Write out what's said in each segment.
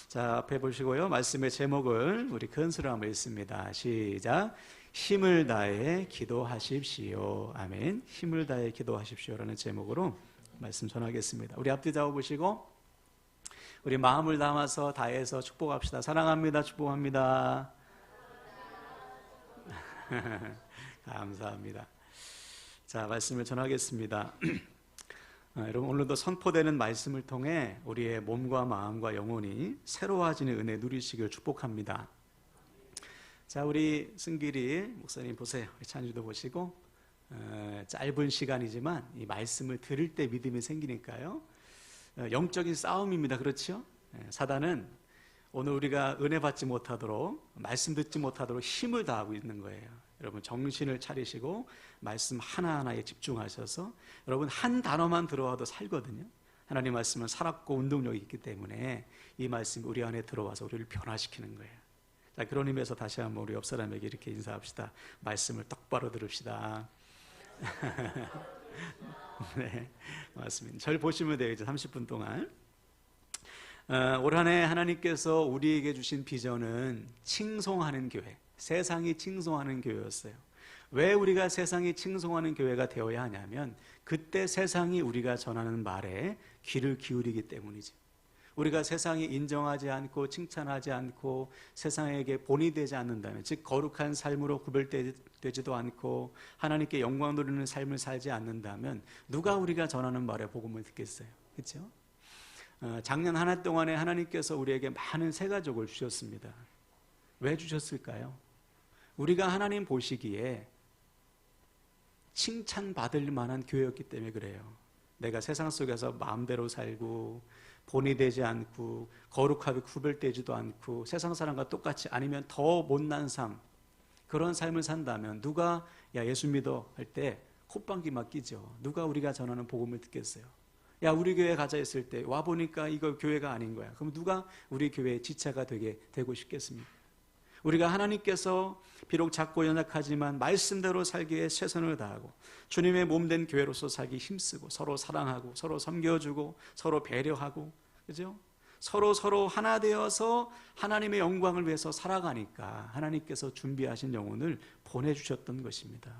자, 앞에 보시고요. 말씀의 제목을 우리 큰 소리로 한번 읽습니다. 시작. 힘을 다해 기도하십시오. 아멘. 힘을 다해 기도하십시오라는 제목으로 말씀 전하겠습니다. 우리 앞뒤 잡아보시고 우리 마음을 담아서 다해서 축복합시다. 사랑합니다. 축복합니다. 감사합니다. 자, 말씀을 전하겠습니다. 여러분, 오늘도 선포되는 말씀을 통해 우리의 몸과 마음과 영혼이 새로워지는 은혜 누리시길 축복합니다. 자, 우리 승길이 목사님 보세요. 찬주도 보시고 짧은 시간이지만 이 말씀을 들을 때 믿음이 생기니까요. 영적인 싸움입니다. 그렇죠? 사단은 오늘 우리가 은혜 받지 못하도록, 말씀 듣지 못하도록 힘을 다하고 있는 거예요. 여러분, 정신을 차리시고 말씀 하나하나에 집중하셔서 여러분 한 단어만 들어와도 살거든요. 하나님 말씀은 살았고 운동력이 있기 때문에 이 말씀이 우리 안에 들어와서 우리를 변화시키는 거예요. 자, 그런 의미에서 다시 한번 우리 옆 사람에게 이렇게 인사합시다. 말씀을 똑바로 들읍시다. 네, 고맙습니다. 절 보시면 돼요. 이제 30분 동안. 올 한 해 하나님께서 우리에게 주신 비전은 칭송하는 교회, 세상이 칭송하는 교회였어요. 왜 우리가 세상이 칭송하는 교회가 되어야 하냐면 그때 세상이 우리가 전하는 말에 귀를 기울이기 때문이죠. 우리가 세상이 인정하지 않고 칭찬하지 않고 세상에게 본이 되지 않는다면, 즉 거룩한 삶으로 구별되지도 않고 하나님께 영광 돌리는 삶을 살지 않는다면 누가 우리가 전하는 말에 복음을 듣겠어요? 그렇죠? 작년 한 해 동안에 하나님께서 우리에게 많은 새 가족을 주셨습니다. 왜 주셨을까요? 우리가 하나님 보시기에 칭찬받을 만한 교회였기 때문에 그래요. 내가 세상 속에서 마음대로 살고 본이 되지 않고 거룩하게 구별되지도 않고 세상 사람과 똑같이 아니면 더 못난 삶, 그런 삶을 산다면 누가 야 예수 믿어 할 때 콧방귀 막 끼죠. 누가 우리가 전하는 복음을 듣겠어요? 야 우리 교회 가자 했을 때 와보니까 이거 교회가 아닌 거야. 그럼 누가 우리 교회의 지체가 되고 싶겠습니까? 우리가 하나님께서 비록 작고 연약하지만 말씀대로 살기에 최선을 다하고 주님의 몸된 교회로서 살기 힘쓰고 서로 사랑하고 서로 섬겨주고 서로 배려하고, 그죠? 서로 하나 되어서 하나님의 영광을 위해서 살아가니까 하나님께서 준비하신 영혼을 보내주셨던 것입니다.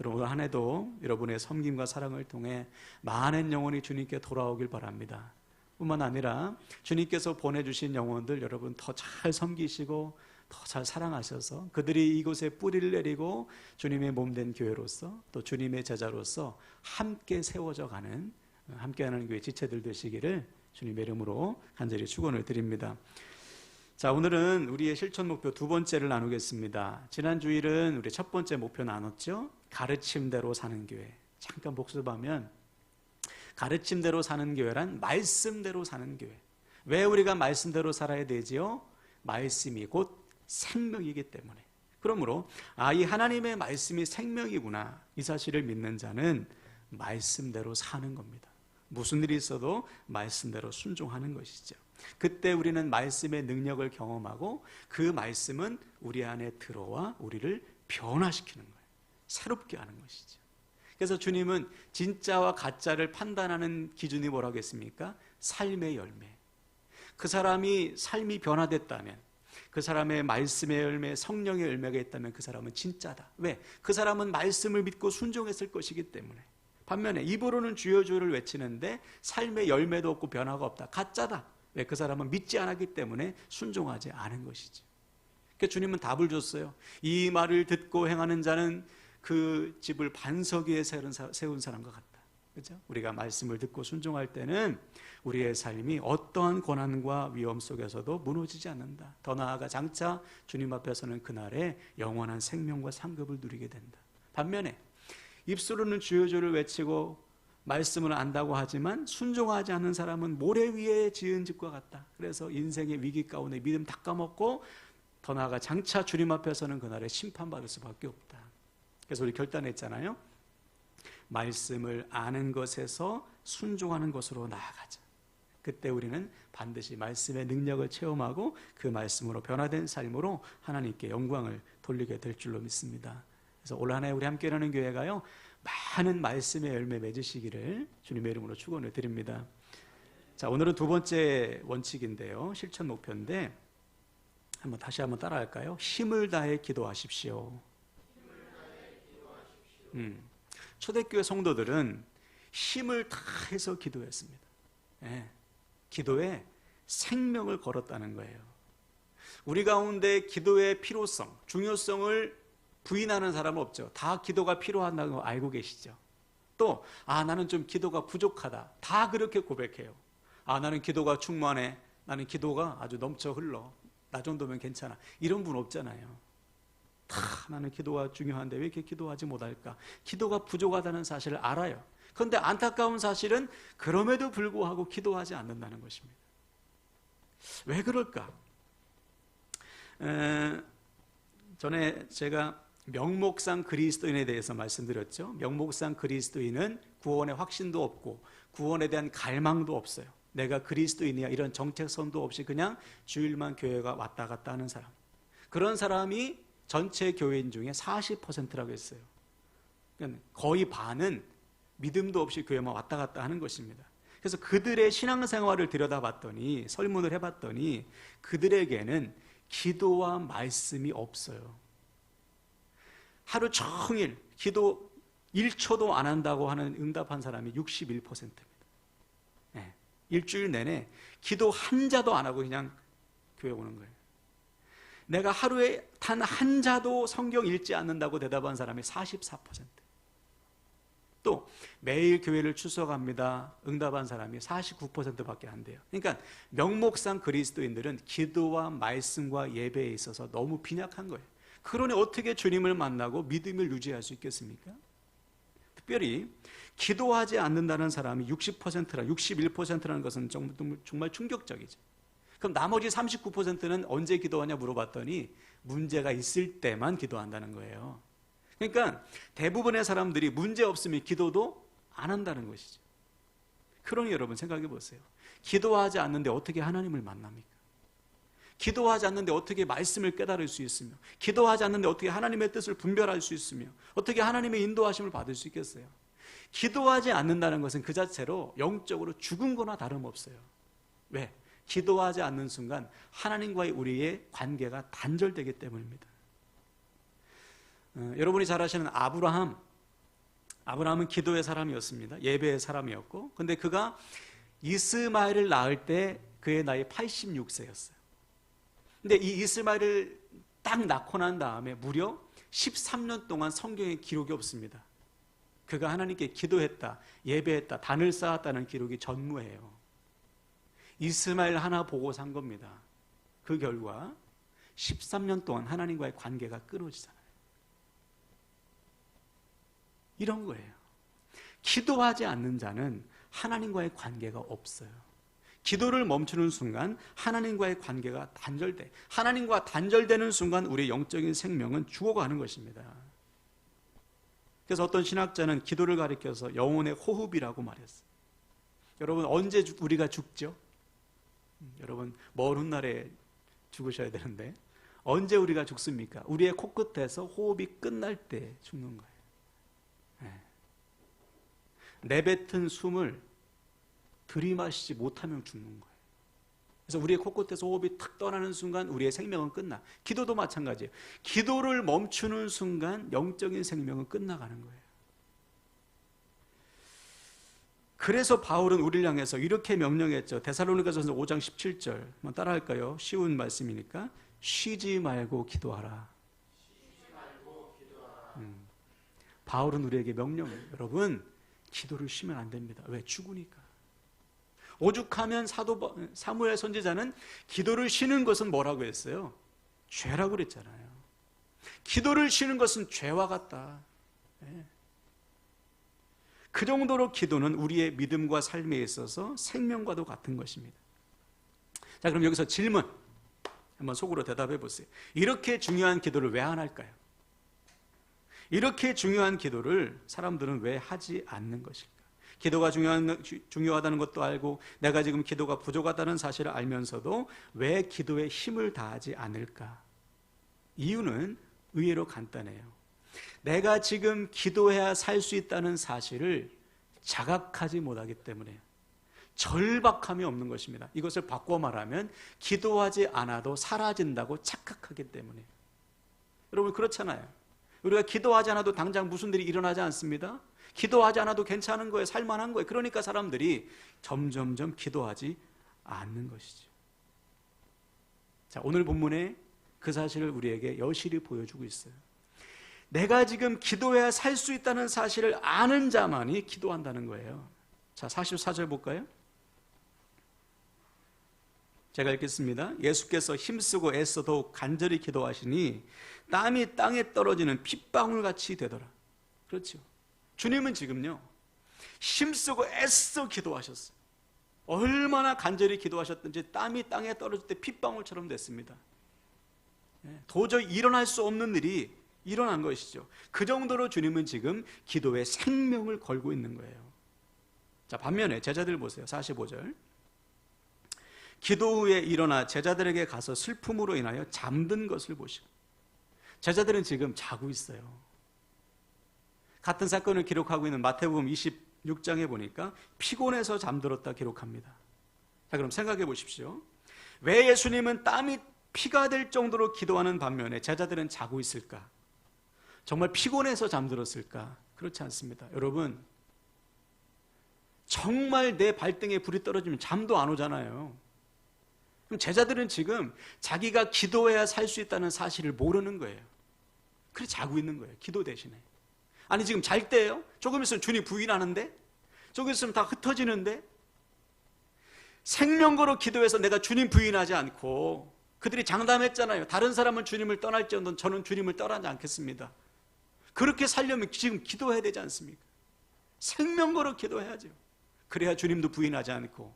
여러분, 올 한 해도 여러분의 섬김과 사랑을 통해 많은 영혼이 주님께 돌아오길 바랍니다. 뿐만 아니라 주님께서 보내주신 영혼들 여러분 더 잘 섬기시고 더 잘 사랑하셔서 그들이 이곳에 뿌리를 내리고 주님의 몸된 교회로서 또 주님의 제자로서 함께 세워져 가는, 함께하는 교회 지체들 되시기를 주님의 이름으로 간절히 축원을 드립니다. 자, 오늘은 우리의 실천 목표 두 번째를 나누겠습니다. 지난 주일은 우리 첫 번째 목표 나눴죠. 가르침대로 사는 교회. 잠깐 복습하면 가르침대로 사는 교회란 말씀대로 사는 교회. 왜 우리가 말씀대로 살아야 되지요? 말씀이 곧 생명이기 때문에. 그러므로 이 하나님의 말씀이 생명이구나, 이 사실을 믿는 자는 말씀대로 사는 겁니다. 무슨 일이 있어도 말씀대로 순종하는 것이죠. 그때 우리는 말씀의 능력을 경험하고 그 말씀은 우리 안에 들어와 우리를 변화시키는 거예요. 새롭게 하는 것이죠. 그래서 주님은 진짜와 가짜를 판단하는 기준이 뭐라고 했습니까? 삶의 열매. 그 사람이 삶이 변화됐다면, 그 사람의 말씀의 열매, 성령의 열매가 있다면 그 사람은 진짜다. 왜? 그 사람은 말씀을 믿고 순종했을 것이기 때문에. 반면에 입으로는 주여 주여를 외치는데 삶의 열매도 없고 변화가 없다. 가짜다. 왜? 그 사람은 믿지 않았기 때문에 순종하지 않은 것이죠. 그러니까 주님은 답을 줬어요. 이 말을 듣고 행하는 자는 그 집을 반석 위에 세운 사람과 같다. 그렇죠? 우리가 말씀을 듣고 순종할 때는 우리의 삶이 어떠한 고난과 위험 속에서도 무너지지 않는다. 더 나아가 장차 주님 앞에서는 그날에 영원한 생명과 상급을 누리게 된다. 반면에 입술로는 주여 주여를 외치고 말씀을 안다고 하지만 순종하지 않는 사람은 모래 위에 지은 집과 같다. 그래서 인생의 위기 가운데 믿음 다 까먹고 더 나아가 장차 주님 앞에서는 그날에 심판받을 수밖에 없다. 그래서 우리 결단했잖아요. 말씀을 아는 것에서 순종하는 것으로 나아가자. 그때 우리는 반드시 말씀의 능력을 체험하고 그 말씀으로 변화된 삶으로 하나님께 영광을 돌리게 될 줄로 믿습니다. 그래서 올 한 해 우리 함께 하는 교회가요, 많은 말씀의 열매 맺으시기를 주님의 이름으로 축원을 드립니다. 자, 오늘은 두 번째 원칙인데요. 실천 목표인데 다시 한번 따라할까요? 힘을 다해 기도하십시오. 초대교회 성도들은 힘을 다해서 기도했습니다. 예, 기도에 생명을 걸었다는 거예요. 우리 가운데 기도의 필요성, 중요성을 부인하는 사람은 없죠. 다 기도가 필요하다는 거 알고 계시죠. 또 나는 좀 기도가 부족하다. 다 그렇게 고백해요. 나는 기도가 충만해. 나는 기도가 아주 넘쳐 흘러. 나 정도면 괜찮아. 이런 분 없잖아요. 다 나는 기도가 중요한데 왜 이렇게 기도하지 못할까? 기도가 부족하다는 사실을 알아요. 그런데 안타까운 사실은 그럼에도 불구하고 기도하지 않는다는 것입니다. 왜 그럴까? 전에 제가 명목상 그리스도인에 대해서 말씀드렸죠. 명목상 그리스도인은 구원의 확신도 없고 구원에 대한 갈망도 없어요. 내가 그리스도인이야 이런 정체성도 없이 그냥 주일만 교회가 왔다 갔다 하는 사람. 그런 사람이 전체 교회인 중에 40%라고 했어요. 그러니까 거의 반은 믿음도 없이 교회만 왔다 갔다 하는 것입니다. 그래서 그들의 신앙생활을 들여다봤더니, 설문을 해봤더니 그들에게는 기도와 말씀이 없어요. 하루 종일 기도 1초도 안 한다고 하는 응답한 사람이 61%입니다. 네, 일주일 내내 기도 한 자도 안 하고 그냥 교회 오는 거예요. 내가 하루에 단 한 자도 성경 읽지 않는다고 대답한 사람이 44%. 또 매일 교회를 출석합니다. 응답한 사람이 49%밖에 안 돼요. 그러니까 명목상 그리스도인들은 기도와 말씀과 예배에 있어서 너무 빈약한 거예요. 그러니 어떻게 주님을 만나고 믿음을 유지할 수 있겠습니까? 특별히 기도하지 않는다는 사람이 60%라 61%라는 것은 정말 충격적이죠. 그럼 나머지 39%는 언제 기도하냐 물어봤더니 문제가 있을 때만 기도한다는 거예요. 그러니까 대부분의 사람들이 문제 없으면 기도도 안 한다는 것이죠. 그러니 여러분 생각해 보세요. 기도하지 않는데 어떻게 하나님을 만납니까? 기도하지 않는데 어떻게 말씀을 깨달을 수 있으며, 기도하지 않는데 어떻게 하나님의 뜻을 분별할 수 있으며, 어떻게 하나님의 인도하심을 받을 수 있겠어요? 기도하지 않는다는 것은 그 자체로 영적으로 죽은 거나 다름없어요. 왜? 기도하지 않는 순간 하나님과의 우리의 관계가 단절되기 때문입니다. 여러분이 잘 아시는 아브라함은 기도의 사람이었습니다. 예배의 사람이었고, 근데 그가 이스마엘을 낳을 때 그의 나이 86세였어요. 근데 이 이스마엘을 딱 낳고 난 다음에 무려 13년 동안 성경에 기록이 없습니다. 그가 하나님께 기도했다, 예배했다, 단을 쌓았다는 기록이 전무해요. 이스마엘 하나 보고 산 겁니다. 그 결과 13년 동안 하나님과의 관계가 끊어지잖아요. 이런 거예요. 기도하지 않는 자는 하나님과의 관계가 없어요. 기도를 멈추는 순간 하나님과의 관계가 단절돼. 하나님과 단절되는 순간 우리의 영적인 생명은 죽어가는 것입니다. 그래서 어떤 신학자는 기도를 가리켜서 영혼의 호흡이라고 말했어요. 여러분 언제 우리가 죽죠? 여러분 먼 훗날에 죽으셔야 되는데 언제 우리가 죽습니까? 우리의 코끝에서 호흡이 끝날 때 죽는 거예요. 내뱉은 숨을 들이마시지 못하면 죽는 거예요. 그래서 우리의 코끝에서 호흡이 탁 떠나는 순간 우리의 생명은 끝나. 기도도 마찬가지예요. 기도를 멈추는 순간 영적인 생명은 끝나가는 거예요. 그래서 바울은 우리를 향해서 이렇게 명령했죠. 데살로니가전서 5장 17절 한번 따라할까요? 쉬운 말씀이니까 쉬지 말고 기도하라. 바울은 우리에게 명령해요. 여러분 기도를 쉬면 안 됩니다. 왜? 죽으니까. 오죽하면 사무엘 선지자는 기도를 쉬는 것은 뭐라고 했어요? 죄라고 그랬잖아요. 기도를 쉬는 것은 죄와 같다. 네. 그 정도로 기도는 우리의 믿음과 삶에 있어서 생명과도 같은 것입니다. 자, 그럼 여기서 질문 한번 속으로 대답해 보세요. 이렇게 중요한 기도를 왜 안 할까요? 이렇게 중요한 기도를 사람들은 왜 하지 않는 것일까? 기도가 중요하다는 것도 알고 내가 지금 기도가 부족하다는 사실을 알면서도 왜 기도에 힘을 다하지 않을까? 이유는 의외로 간단해요. 내가 지금 기도해야 살 수 있다는 사실을 자각하지 못하기 때문에 절박함이 없는 것입니다. 이것을 바꿔 말하면 기도하지 않아도 사라진다고 착각하기 때문에. 여러분 그렇잖아요. 우리가 기도하지 않아도 당장 무슨 일이 일어나지 않습니다. 기도하지 않아도 괜찮은 거예요. 살만한 거예요. 그러니까 사람들이 점점점 기도하지 않는 것이죠. 자, 오늘 본문에 그 사실을 우리에게 여실히 보여주고 있어요. 내가 지금 기도해야 살 수 있다는 사실을 아는 자만이 기도한다는 거예요. 자, 44절 볼까요? 제가 읽겠습니다. 예수께서 힘쓰고 애써 더욱 간절히 기도하시니 땀이 땅에 떨어지는 핏방울같이 되더라. 그렇죠. 주님은 지금요 힘쓰고 애써 기도하셨어요. 얼마나 간절히 기도하셨든지 땀이 땅에 떨어질 때 핏방울처럼 됐습니다. 도저히 일어날 수 없는 일이 일어난 것이죠. 그 정도로 주님은 지금 기도에 생명을 걸고 있는 거예요. 자, 반면에 제자들 보세요. 45절. 기도 후에 일어나 제자들에게 가서 슬픔으로 인하여 잠든 것을 보시고. 제자들은 지금 자고 있어요. 같은 사건을 기록하고 있는 마태복음 26장에 보니까 피곤해서 잠들었다 기록합니다. 자, 그럼 생각해 보십시오. 왜 예수님은 땀이 피가 될 정도로 기도하는 반면에 제자들은 자고 있을까? 정말 피곤해서 잠들었을까? 그렇지 않습니다. 여러분, 정말 내 발등에 불이 떨어지면 잠도 안 오잖아요. 그럼 제자들은 지금 자기가 기도해야 살 수 있다는 사실을 모르는 거예요. 그래 자고 있는 거예요. 기도 대신에. 아니 지금 잘 때예요? 조금 있으면 주님 부인하는데? 조금 있으면 다 흩어지는데? 생명거로 기도해서 내가 주님 부인하지 않고 그들이 장담했잖아요. 다른 사람은 주님을 떠날지언정 저는 주님을 떠나지 않겠습니다. 그렇게 살려면 지금 기도해야 되지 않습니까? 생명거로 기도해야죠. 그래야 주님도 부인하지 않고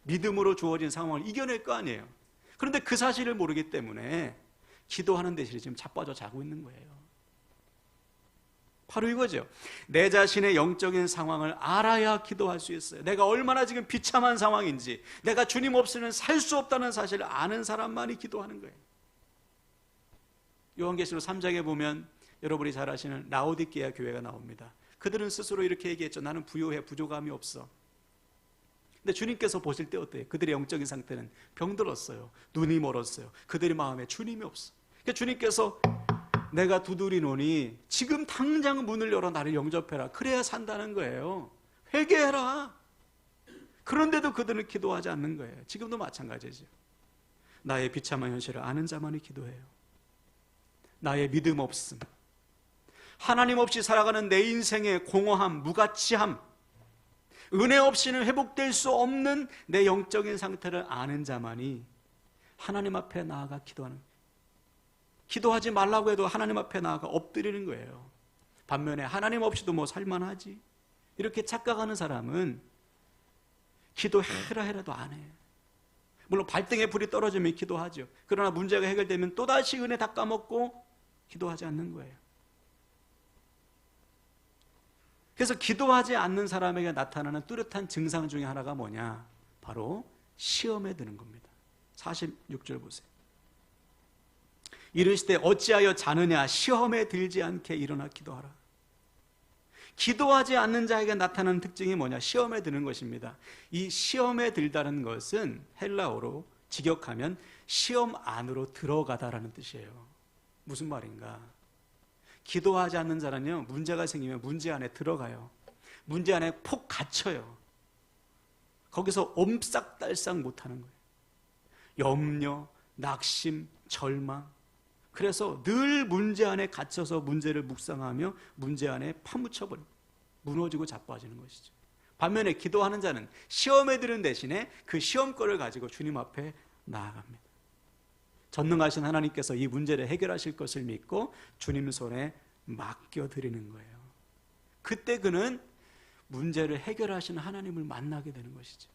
믿음으로 주어진 상황을 이겨낼 거 아니에요. 그런데 그 사실을 모르기 때문에 기도하는 대신에 지금 자빠져 자고 있는 거예요. 바로 이거죠. 내 자신의 영적인 상황을 알아야 기도할 수 있어요. 내가 얼마나 지금 비참한 상황인지, 내가 주님 없이는 살 수 없다는 사실을 아는 사람만이 기도하는 거예요. 요한계시록 3장에 보면 여러분이 잘 아시는 라오디게아 교회가 나옵니다. 그들은 스스로 이렇게 얘기했죠. 나는 부요해, 부족함이 없어. 근데 주님께서 보실 때 어때요? 그들의 영적인 상태는 병들었어요. 눈이 멀었어요. 그들의 마음에 주님이 없어. 그러니까 주님께서 내가 두드리노니 지금 당장 문을 열어 나를 영접해라. 그래야 산다는 거예요. 회개해라. 그런데도 그들은 기도하지 않는 거예요. 지금도 마찬가지죠. 나의 비참한 현실을 아는 자만이 기도해요. 나의 믿음 없음, 하나님 없이 살아가는 내 인생의 공허함, 무가치함, 은혜 없이는 회복될 수 없는 내 영적인 상태를 아는 자만이 하나님 앞에 나아가 기도하는 거예요. 기도하지 말라고 해도 하나님 앞에 나아가 엎드리는 거예요. 반면에 하나님 없이도 뭐 살만하지 이렇게 착각하는 사람은 기도해라 해라도 안 해요. 물론 발등에 불이 떨어지면 기도하죠. 그러나 문제가 해결되면 또다시 은혜 다 까먹고 기도하지 않는 거예요. 그래서 기도하지 않는 사람에게 나타나는 뚜렷한 증상 중에 하나가 뭐냐? 바로 시험에 드는 겁니다. 46절 보세요. 이르시되 어찌하여 자느냐? 시험에 들지 않게 일어나 기도하라. 기도하지 않는 자에게 나타나는 특징이 뭐냐? 시험에 드는 것입니다. 이 시험에 들다는 것은 헬라어로 직역하면 시험 안으로 들어가다라는 뜻이에요. 무슨 말인가? 기도하지 않는 자는요, 문제가 생기면 문제 안에 들어가요. 문제 안에 폭 갇혀요. 거기서 옴싹달싹 못하는 거예요. 염려, 낙심, 절망. 그래서 늘 문제 안에 갇혀서 문제를 묵상하며 문제 안에 파묻혀버려 무너지고 자빠지는 것이죠. 반면에 기도하는 자는 시험에 드는 대신에 그 시험거를 가지고 주님 앞에 나아갑니다. 전능하신 하나님께서 이 문제를 해결하실 것을 믿고 주님 손에 맡겨드리는 거예요. 그때 그는 문제를 해결하시는 하나님을 만나게 되는 것이죠.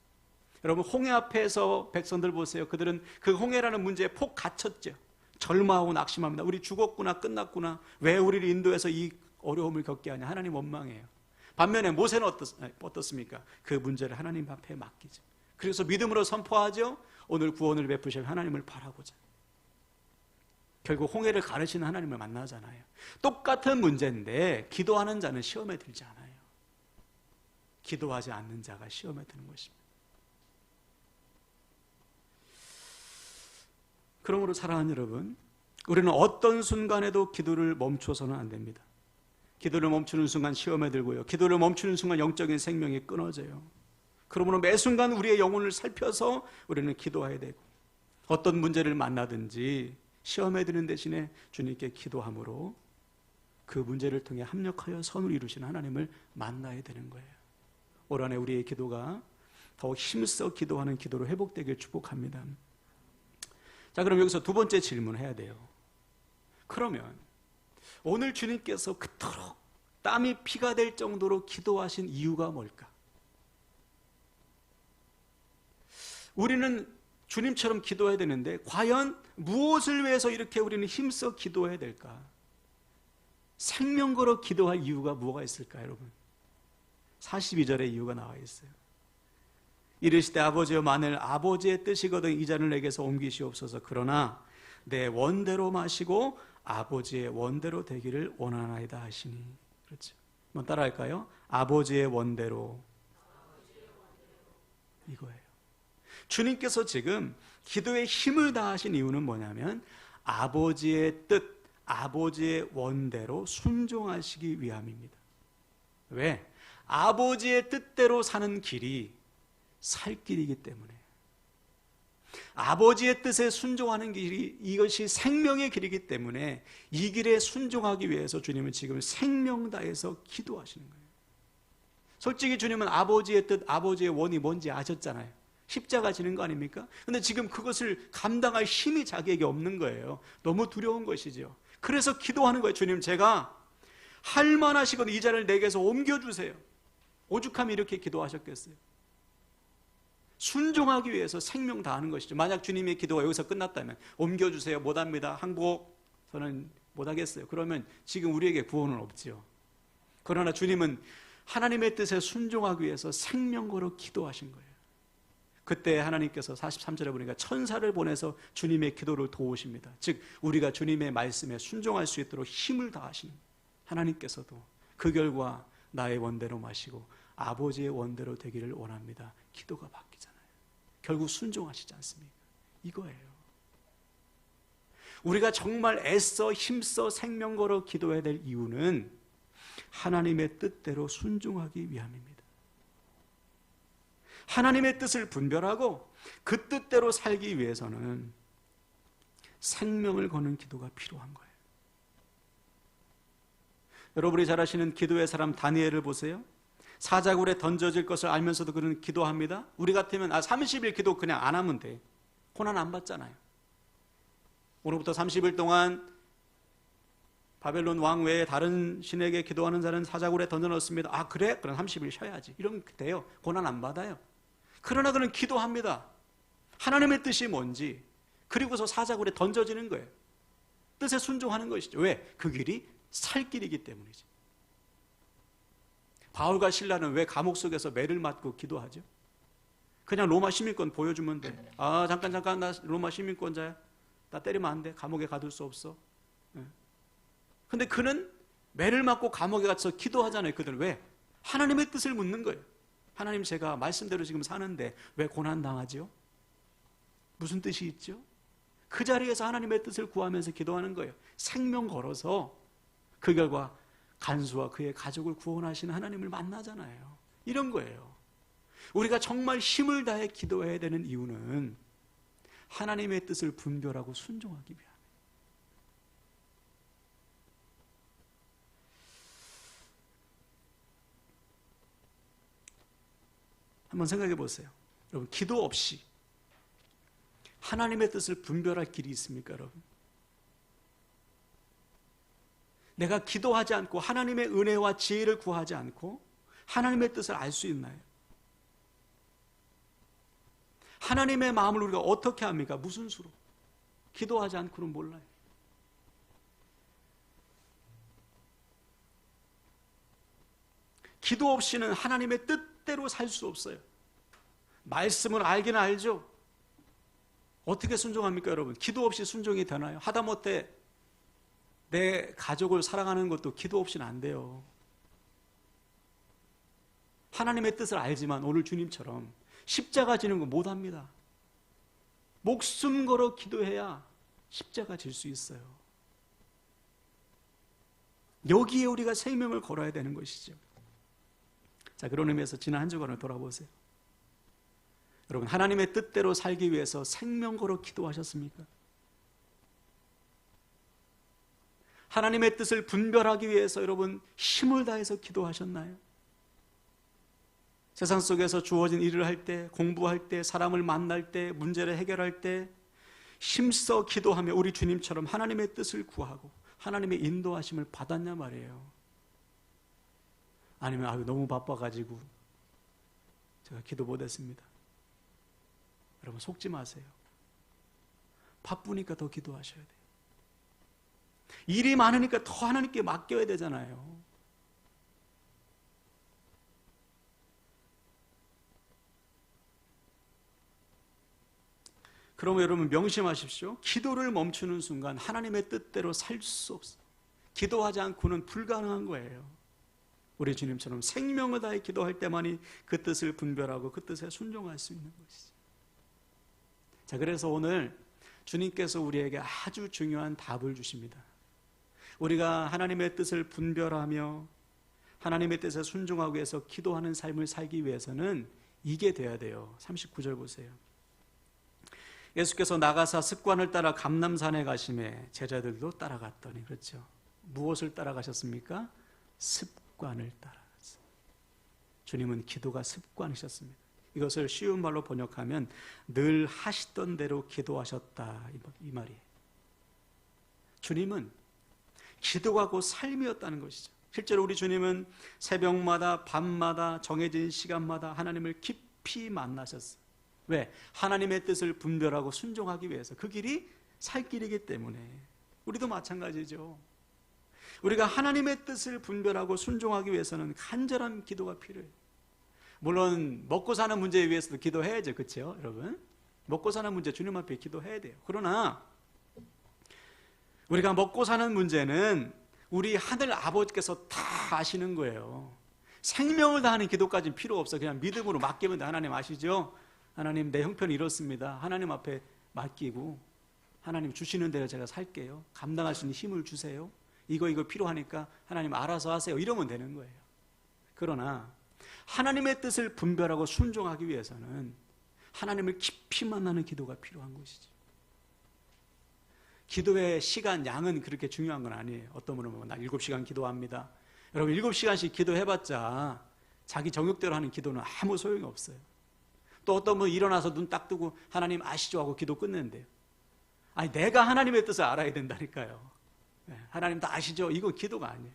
여러분, 홍해 앞에서 백성들 보세요. 그들은 그 홍해라는 문제에 폭 갇혔죠. 절망하고 낙심합니다. 우리 죽었구나, 끝났구나. 왜 우리를 인도해서 이 어려움을 겪게 하냐. 하나님 원망해요. 반면에 모세는 어떻습니까? 그 문제를 하나님 앞에 맡기죠. 그래서 믿음으로 선포하죠. 오늘 구원을 베푸실 하나님을 바라보자. 결국 홍해를 가르치는 하나님을 만나잖아요. 똑같은 문제인데 기도하는 자는 시험에 들지 않아요. 기도하지 않는 자가 시험에 드는 것입니다. 그러므로 사랑하는 여러분, 우리는 어떤 순간에도 기도를 멈춰서는 안 됩니다. 기도를 멈추는 순간 시험에 들고요. 기도를 멈추는 순간 영적인 생명이 끊어져요. 그러므로 매 순간 우리의 영혼을 살펴서 우리는 기도해야 되고, 어떤 문제를 만나든지 시험에 드는 대신에 주님께 기도함으로 그 문제를 통해 합력하여 선을 이루시는 하나님을 만나야 되는 거예요. 올 한해 우리의 기도가 더욱 힘써 기도하는 기도로 회복되길 축복합니다. 자, 그럼 여기서 두 번째 질문해야 돼요. 그러면 오늘 주님께서 그토록 땀이 피가 될 정도로 기도하신 이유가 뭘까? 우리는 주님처럼 기도해야 되는데 과연 무엇을 위해서 이렇게 우리는 힘써 기도해야 될까? 생명 걸어 기도할 이유가 뭐가 있을까요, 여러분? 42절에 이유가 나와 있어요. 이르시되 아버지여, 만일 아버지의 뜻이거든 이 잔을 내게서 옮기시옵소서. 그러나 내 원대로 마시고 아버지의 원대로 되기를 원하나이다 하시니. 그렇죠. 한번 따라할까요? 아버지의 원대로. 이거예요. 주님께서 지금 기도에 힘을 다하신 이유는 뭐냐면 아버지의 뜻, 아버지의 원대로 순종하시기 위함입니다. 왜? 아버지의 뜻대로 사는 길이 살 길이기 때문에, 아버지의 뜻에 순종하는 길이 이것이 생명의 길이기 때문에 이 길에 순종하기 위해서 주님은 지금 생명 다해서 기도하시는 거예요. 솔직히 주님은 아버지의 뜻, 아버지의 원이 뭔지 아셨잖아요. 십자가 지는 거 아닙니까? 근데 지금 그것을 감당할 힘이 자기에게 없는 거예요. 너무 두려운 것이죠. 그래서 기도하는 거예요. 주님, 제가 할 만하시거든 이 잔을 내게서 옮겨주세요. 오죽하면 이렇게 기도하셨겠어요. 순종하기 위해서 생명 다하는 것이죠. 만약 주님의 기도가 여기서 끝났다면 옮겨주세요, 못합니다, 항복, 저는 못하겠어요. 그러면 지금 우리에게 구원은 없죠. 그러나 주님은 하나님의 뜻에 순종하기 위해서 생명 걸어 기도하신 거예요. 그때 하나님께서 43절에 보니까 천사를 보내서 주님의 기도를 도우십니다. 즉 우리가 주님의 말씀에 순종할 수 있도록 힘을 다하시는 하나님께서도 그 결과 나의 원대로 마시고 아버지의 원대로 되기를 원합니다. 기도가 바뀌잖아요. 결국 순종하시지 않습니까? 이거예요. 우리가 정말 애써 힘써 생명 걸어 기도해야 될 이유는 하나님의 뜻대로 순종하기 위함입니다. 하나님의 뜻을 분별하고 그 뜻대로 살기 위해서는 생명을 거는 기도가 필요한 거예요. 여러분이 잘 아시는 기도의 사람 다니엘을 보세요. 사자굴에 던져질 것을 알면서도 그는 기도합니다. 우리 같으면 30일 기도 그냥 안 하면 돼. 고난 안 받잖아요. 오늘부터 30일 동안 바벨론 왕 외에 다른 신에게 기도하는 자는 사자굴에 던져넣습니다. 그래? 그럼 30일 쉬어야지. 이러면 돼요. 고난 안 받아요. 그러나 그는 기도합니다. 하나님의 뜻이 뭔지, 그리고서 사자굴에 던져지는 거예요. 뜻에 순종하는 것이죠. 왜? 그 길이 살 길이기 때문이지. 바울과 실라는 왜 감옥 속에서 매를 맞고 기도하죠? 그냥 로마 시민권 보여주면 돼. 잠깐 나 로마 시민권자야. 나 때리면 안 돼. 감옥에 가둘 수 없어. 근데 그는 매를 맞고 감옥에 가서 기도하잖아요. 그들은 왜? 하나님의 뜻을 묻는 거예요. 하나님, 제가 말씀대로 지금 사는데 왜 고난당하죠? 무슨 뜻이 있죠? 그 자리에서 하나님의 뜻을 구하면서 기도하는 거예요. 생명 걸어서 그 결과 간수와 그의 가족을 구원하시는 하나님을 만나잖아요. 이런 거예요. 우리가 정말 힘을 다해 기도해야 되는 이유는 하나님의 뜻을 분별하고 순종하기 위함이에요. 한번 생각해 보세요. 여러분, 기도 없이 하나님의 뜻을 분별할 길이 있습니까, 여러분? 내가 기도하지 않고 하나님의 은혜와 지혜를 구하지 않고 하나님의 뜻을 알 수 있나요? 하나님의 마음을 우리가 어떻게 합니까? 무슨 수로? 기도하지 않고는 몰라요. 기도 없이는 하나님의 뜻대로 살 수 없어요. 말씀을 알기는 알죠. 어떻게 순종합니까, 여러분? 기도 없이 순종이 되나요? 하다못해 내 가족을 사랑하는 것도 기도 없이는 안 돼요. 하나님의 뜻을 알지만 오늘 주님처럼 십자가 지는 거 못합니다. 목숨 걸어 기도해야 십자가 질 수 있어요. 여기에 우리가 생명을 걸어야 되는 것이죠. 자, 그런 의미에서 지난 한 주간을 돌아보세요. 여러분, 하나님의 뜻대로 살기 위해서 생명 걸어 기도하셨습니까? 하나님의 뜻을 분별하기 위해서 여러분 힘을 다해서 기도하셨나요? 세상 속에서 주어진 일을 할 때, 공부할 때, 사람을 만날 때, 문제를 해결할 때 힘써 기도하며 우리 주님처럼 하나님의 뜻을 구하고 하나님의 인도하심을 받았냐 말이에요. 아니면 너무 바빠가지고 제가 기도 못했습니다. 여러분 속지 마세요. 바쁘니까 더 기도하셔야 돼요. 일이 많으니까 더 하나님께 맡겨야 되잖아요. 그러면 여러분 명심하십시오. 기도를 멈추는 순간 하나님의 뜻대로 살 수 없어요. 기도하지 않고는 불가능한 거예요. 우리 주님처럼 생명을 다해 기도할 때만이 그 뜻을 분별하고 그 뜻에 순종할 수 있는 것이죠. 자, 그래서 오늘 주님께서 우리에게 아주 중요한 답을 주십니다. 우리가 하나님의 뜻을 분별하며 하나님의 뜻에 순종하기 위해서 기도하는 삶을 살기 위해서는 이게 돼야 돼요. 39절 보세요. 예수께서 나가사 습관을 따라 감람산에 가시매 제자들도 따라갔더니, 그렇죠. 무엇을 따라가셨습니까? 습관을 따라갔어요. 주님은 기도가 습관이셨습니다. 이것을 쉬운 말로 번역하면 늘 하시던 대로 기도하셨다, 이 말이에요. 주님은 기도가 곧 삶이었다는 것이죠. 실제로 우리 주님은 새벽마다 밤마다 정해진 시간마다 하나님을 깊이 만나셨어요. 왜? 하나님의 뜻을 분별하고 순종하기 위해서. 그 길이 살 길이기 때문에. 우리도 마찬가지죠. 우리가 하나님의 뜻을 분별하고 순종하기 위해서는 간절한 기도가 필요해요. 물론 먹고 사는 문제에 위해서도 기도해야죠. 그렇죠, 여러분? 먹고 사는 문제 주님 앞에 기도해야 돼요. 그러나 우리가 먹고 사는 문제는 우리 하늘 아버지께서 다 아시는 거예요. 생명을 다하는 기도까지는 필요 없어요. 그냥 믿음으로 맡기면 돼. 하나님 아시죠? 하나님, 내 형편이 이렇습니다. 하나님 앞에 맡기고 하나님 주시는 대로 제가 살게요. 감당할 수 있는 힘을 주세요. 이거 필요하니까 하나님 알아서 하세요. 이러면 되는 거예요. 그러나 하나님의 뜻을 분별하고 순종하기 위해서는 하나님을 깊이 만나는 기도가 필요한 것이죠. 기도의 시간, 양은 그렇게 중요한 건 아니에요. 어떤 분은 나 7시간 기도합니다. 여러분 7시간씩 기도해봤자 자기 정욕대로 하는 기도는 아무 소용이 없어요. 또 어떤 분은 일어나서 눈 딱 뜨고 하나님 아시죠? 하고 기도 끝낸대요. 아니, 내가 하나님의 뜻을 알아야 된다니까요. 하나님 다 아시죠? 이건 기도가 아니에요.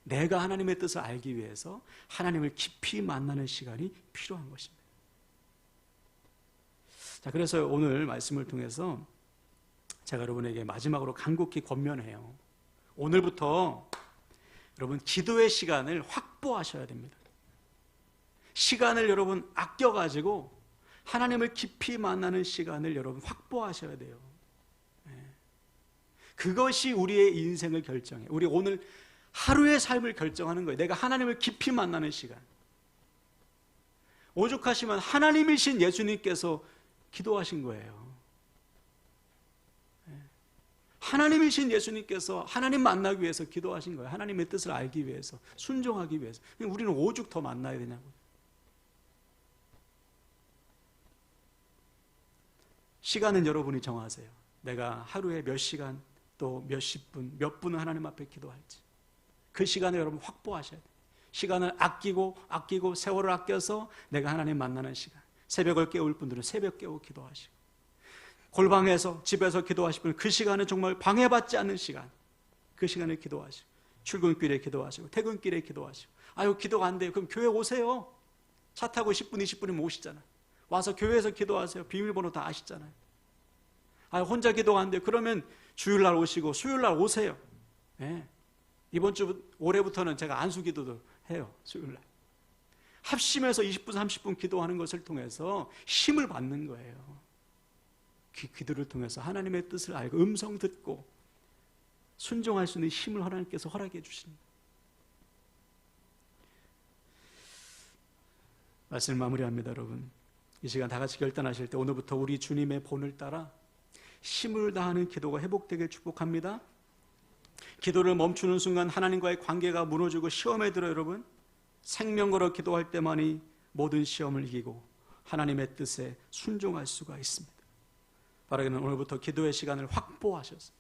내가 하나님의 뜻을 알기 위해서 하나님을 깊이 만나는 시간이 필요한 것입니다. 자, 그래서 오늘 말씀을 통해서 제가 여러분에게 마지막으로 간곡히 권면해요. 오늘부터 여러분 기도의 시간을 확보하셔야 됩니다. 시간을 여러분 아껴가지고 하나님을 깊이 만나는 시간을 여러분 확보하셔야 돼요. 그것이 우리의 인생을 결정해. 우리 오늘 하루의 삶을 결정하는 거예요. 내가 하나님을 깊이 만나는 시간. 오죽하시면 하나님이신 예수님께서 기도하신 거예요. 하나님이신 예수님께서 하나님 만나기 위해서 기도하신 거예요. 하나님의 뜻을 알기 위해서, 순종하기 위해서. 우리는 오죽 더 만나야 되냐고요. 시간은 여러분이 정하세요. 내가 하루에 몇 시간, 또 몇십 분, 몇 분은 하나님 앞에 기도할지. 그 시간을 여러분 확보하셔야 돼요. 시간을 아끼고 세월을 아껴서 내가 하나님 만나는 시간. 새벽을 깨울 분들은 새벽 깨우고 기도하시고, 골방에서 집에서 기도하실 분은 그 시간은 정말 방해받지 않는 시간, 그 시간에 기도하시고, 출근길에 기도하시고, 퇴근길에 기도하시고. 아유, 기도가 안 돼요. 그럼 교회 오세요. 차 타고 10분 20분이면 오시잖아요. 와서 교회에서 기도하세요. 비밀번호 다 아시잖아요. 아, 혼자 기도가 안 돼요. 그러면 주일날 오시고 수요일날 오세요. 네. 이번 주 올해부터는 제가 안수 기도도 해요. 수요일날 합심해서 20분 30분 기도하는 것을 통해서 힘을 받는 거예요. 기도를 통해서 하나님의 뜻을 알고 음성 듣고 순종할 수 있는 힘을 하나님께서 허락해 주십니다. 말씀을 마무리합니다. 여러분, 이 시간 다 같이 결단하실 때 오늘부터 우리 주님의 본을 따라 힘을 다하는 기도가 회복되길 축복합니다. 기도를 멈추는 순간 하나님과의 관계가 무너지고 시험에 들어 여러분 생명 걸어 기도할 때만이 모든 시험을 이기고 하나님의 뜻에 순종할 수가 있습니다. 바라기는 오늘부터 기도의 시간을 확보하셔서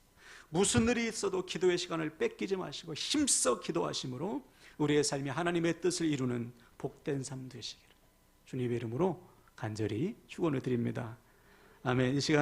무슨 일이 있어도 기도의 시간을 뺏기지 마시고 힘써 기도하심으로 우리의 삶이 하나님의 뜻을 이루는 복된 삶 되시기를 주님의 이름으로 간절히 축원을 드립니다. 아멘. 이 시간